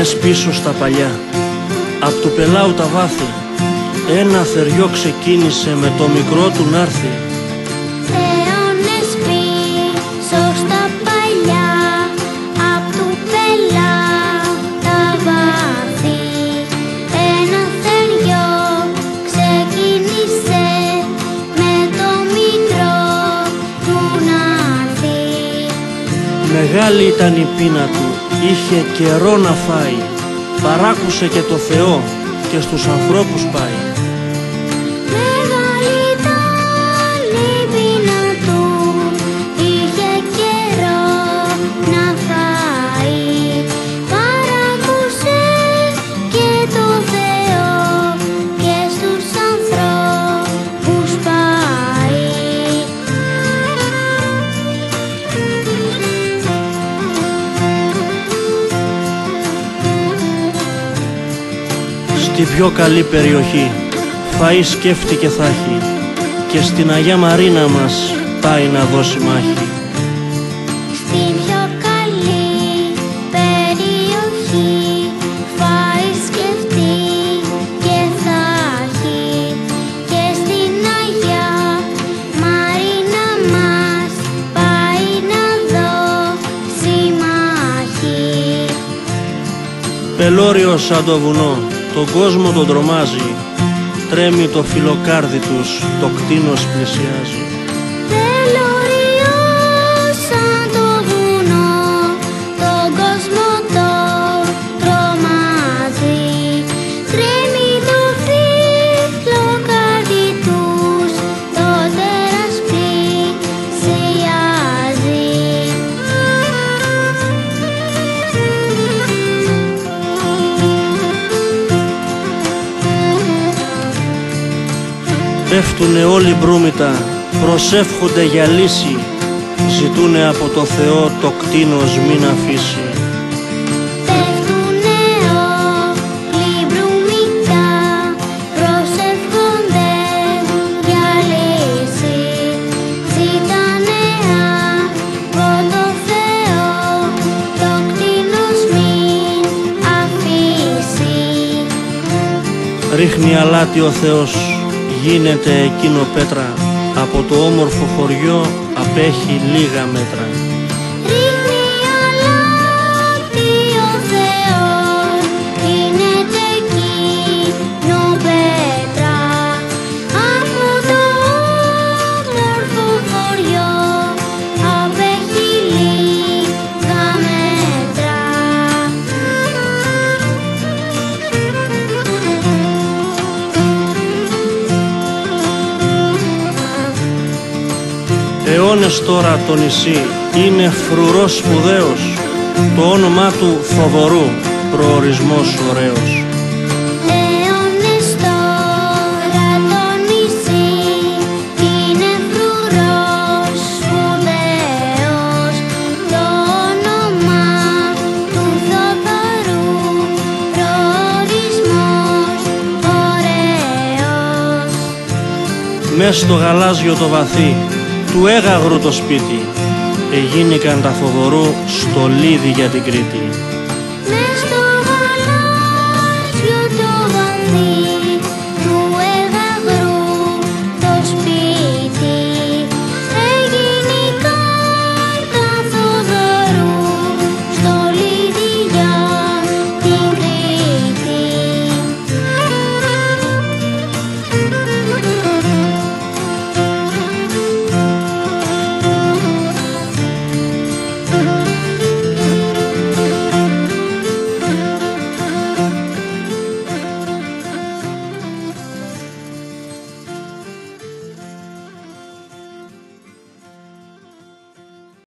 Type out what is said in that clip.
αιώνες πίσω στα παλιά, απ' του πελάου τα βάθη, ένα θεριό ξεκίνησε με το μικρό του να'ρθει. Αιώνες πίσω στα παλιά, απ' του πελάου τα βάθη, ένα θεριό ξεκίνησε με το μικρό του να'ρθει. Μεγάλη ήταν η πείνα του, είχε καιρό να φάει, παράκουσε και το Θεό και στους ανθρώπους πάει. Μεγάλη ήταν η πείνα του, είχε καιρό να φάει, παράκουσε και το Θεό και στους ανθρώπους πάει. Στη πιο καλή περιοχή φαΐ σκέφτηκε θα έχει, και στην Αγιά Μαρίνα μας πάει να δώσει μάχη. Στην πιο καλή περιοχή φαΐ σκεφτεί και θα έχει, και στην Αγιά Μαρίνα μας πάει να δώσει μάχη. Πελώριο σαν το βουνό, τον κόσμο τον τρομάζει, τρέμει το φιλοκάρδι τους, το κτήνος πλησιάζει. Πελώριο σαν το βουνό, τον κόσμο το τρομάζει, τρέμει το φιλοκάρδι τους, το τέρας πλησιάζει. Πέφτουνε όλοι μπρούμητα, προσεύχονται για λύση, ζητούνε από το Θεό το κτήνος μην αφήσει. Πέφτουνε όλοι μπρούμητα, προσεύχονται για λύση, ζητάνε από το Θεό το κτήνος μην αφήσει. Ρίχνει αλάτι ο Θεός, γίνεται εκείνο πέτρα, από το όμορφο χωριό απέχει λίγα μέτρα. Ρίχνει αλάτι ο Θεός, γίνεται εκείνο πέτρα, από το όμορφο χωριό απέχει λίγα μέτρα. Αιώνες τώρα το νησί είναι φρουρός σπουδαίος, το όνομά του Θοδωρού, προορισμός ωραίος. Αιώνες τώρα το νησί είναι φρουρός σπουδαίος, το όνομα του Θοδωρού, προορισμός ωραίος. Μες στο γαλάζιο το βαθύ, του έγαγρου το σπίτι, εγίνηκαν τα Θοδωρού στολίδι για την Κρήτη.